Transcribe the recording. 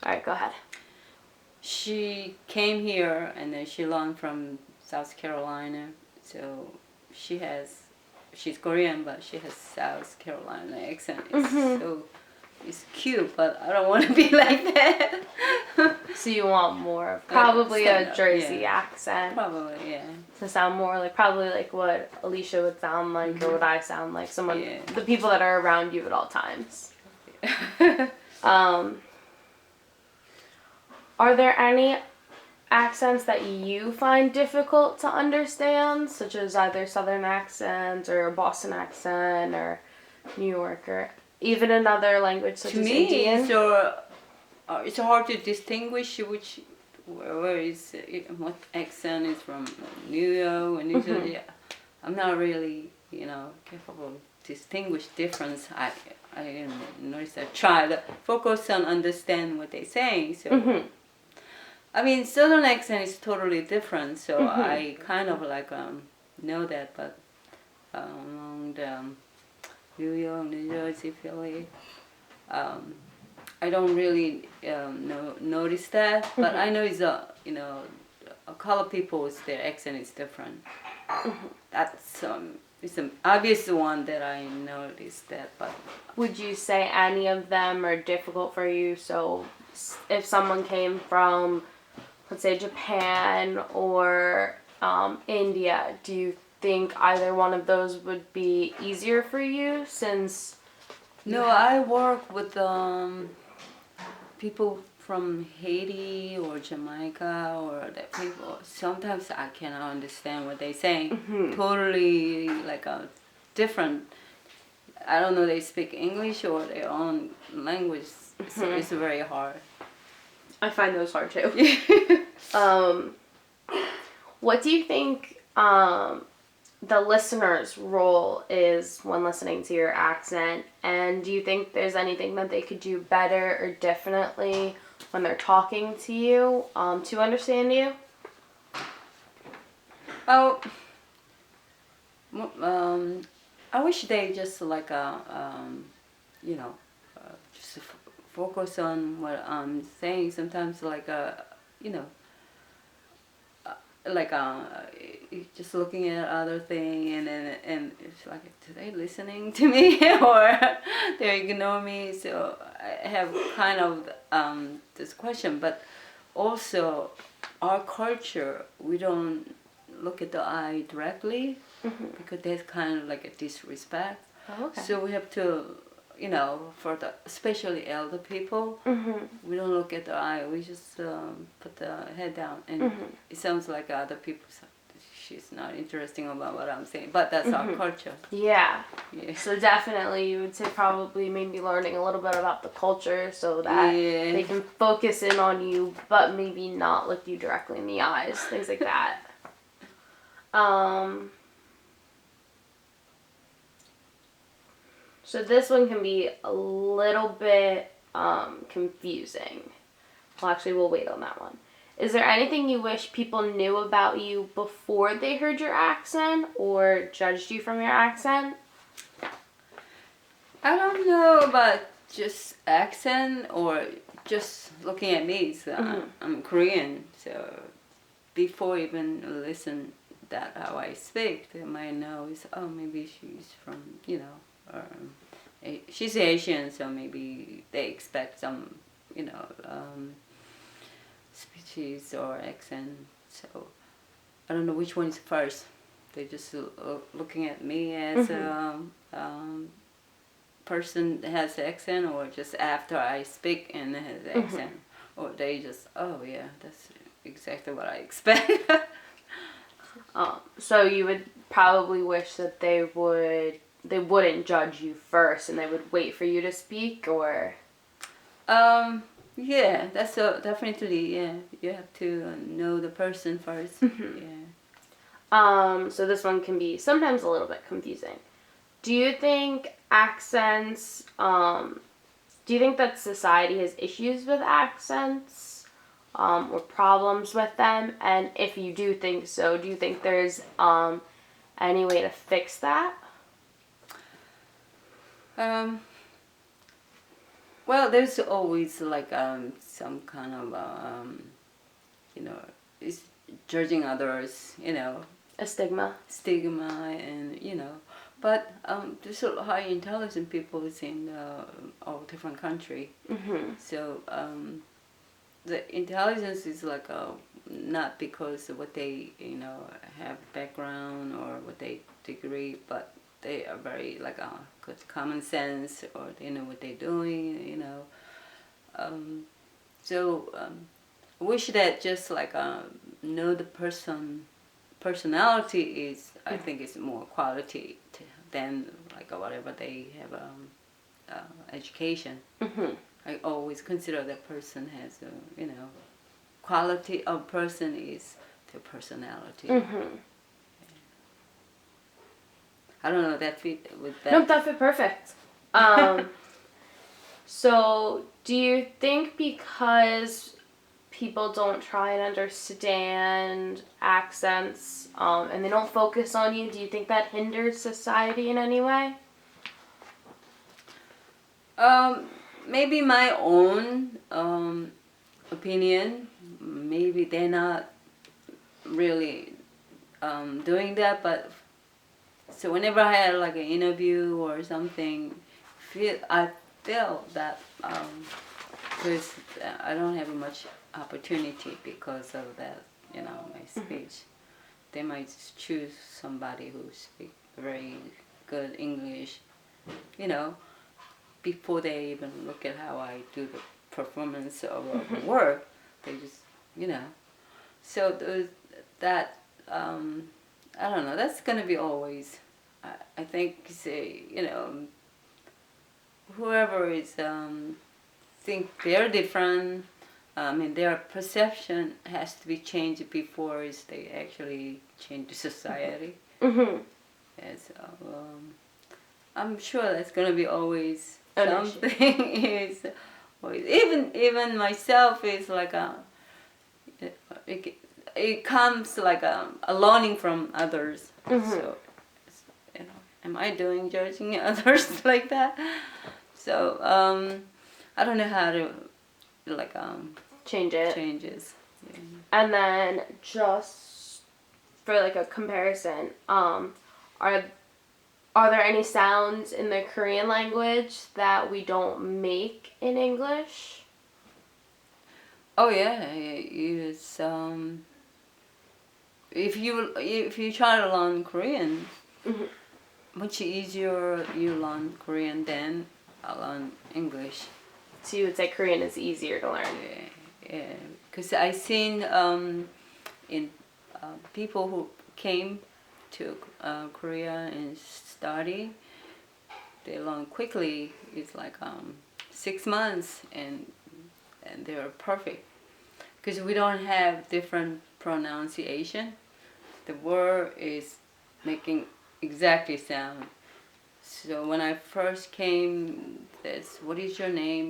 All right, go ahead. She came here and then she learned from South Carolina. So she's Korean, but she has South Carolina accent. It's cute, but I don't want to be like that. So you want more, probably a Jersey accent. Probably, yeah. To sound more like, probably like what Alicia would sound like, or what I sound like. The people that are around you at all times. Are there any accents that you find difficult to understand, such as either Southern accent or a Boston accent or New York or even another language such as Indian? It's hard to distinguish what accent is from New York or New Jersey. I'm not really, capable of distinguish difference. I didn't notice. I try to focus on understand what they're saying. So, I mean, Southern accent is totally different. So I kind of know that, but among the New York, New Jersey, Philly. I don't really notice that, but I know it's a color people's their accent is different. That's it's an obvious one that I noticed that. But would you say any of them are difficult for you? So if someone came from, let's say, Japan or India, do you think either one of those would be easier for you since? No, I work with people from Haiti or Jamaica or that people. Sometimes I cannot understand what they're saying. Totally different. I don't know. They speak English or their own language. So it's very hard. I find those hard too. What do you think the listener's role is when listening to your accent, and do you think there's anything that they could do better or differently when they're talking to you to understand you? Oh, I wish they just just focus on what I'm saying. Sometimes just looking at other thing and it's like, are they listening to me or they ignore me? So I have kind of this question, but also our culture, we don't look at the eye directly because that's kind of like a disrespect. Oh, okay. So we have to, for the especially elder people, we don't look at the eye. We just put the head down, and it sounds like other people. She's not interesting about what I'm saying, but that's our culture. Yeah. So definitely, you would say probably maybe learning a little bit about the culture so that they can focus in on you, but maybe not look you directly in the eyes, things like that. So this one can be a little bit confusing. Well, actually, we'll wait on that one. Is there anything you wish people knew about you before they heard your accent or judged you from your accent? I don't know about just accent or just looking at me. So I'm Korean, so before even listen that how I speak, they might know maybe she's from she's Asian, so maybe they expect some speeches or accent. So I don't know which one is first. They just looking at me as a person that has accent, or just after I speak and has accent, or they just that's exactly what I expect. So you would probably wish that they wouldn't judge you first and they would wait for you to speak, or? Yeah, that's definitely, yeah. You have to know the person first. So this one can be sometimes a little bit confusing. Do you think accents, do you think that society has issues with accents, or problems with them? And if you do think so, do you think there's, any way to fix that? Well, there's always like some kind of you know, is judging others, you know, A stigma. stigma, and you know, but there's a high intelligent people in all different country. Mm-hmm. So the intelligence is like not because of what they, you know, have background or what they degree, but they are very like good common sense, or they know what they're doing, you know. So I wish that just like know the personality is, I think it's more quality than like whatever they have education. Mm-hmm. I always consider that person has a, you know, quality of person is their personality. Mm-hmm. I don't know that fit with that. Nope, that fit perfect. So, do you think because people don't try and understand accents and they don't focus on you, do you think that hinders society in any way? Maybe my own opinion. Maybe they're not really doing that, but so whenever I had like an interview or something, I feel that because I don't have much opportunity because of that, you know, my speech. They might just choose somebody who speaks very good English, you know, before they even look at how I do the performance of the work. They just, you know. So that I don't know. That's gonna be always. I think say, you know, whoever is think they're different. I mean, their perception has to be changed before they actually change the society. Mm-hmm. And so I'm sure that's gonna be always An something. Is always, even myself is like it comes like a learning from others. Mm-hmm. So, you know, am I doing judging others like that? So I don't know how to like Change it. changes. Yeah. And then just for like a comparison, are there any sounds in the Korean language that we don't make in English? Oh yeah, it's if you try to learn Korean, much easier you learn Korean than I learn English. So you would say Korean is easier to learn. Yeah, because I seen in people who came to Korea and study, they learn quickly. It's like 6 months and they're perfect. Because we don't have different pronunciation. The word is making exactly sound. So when I first came, that's what is your name?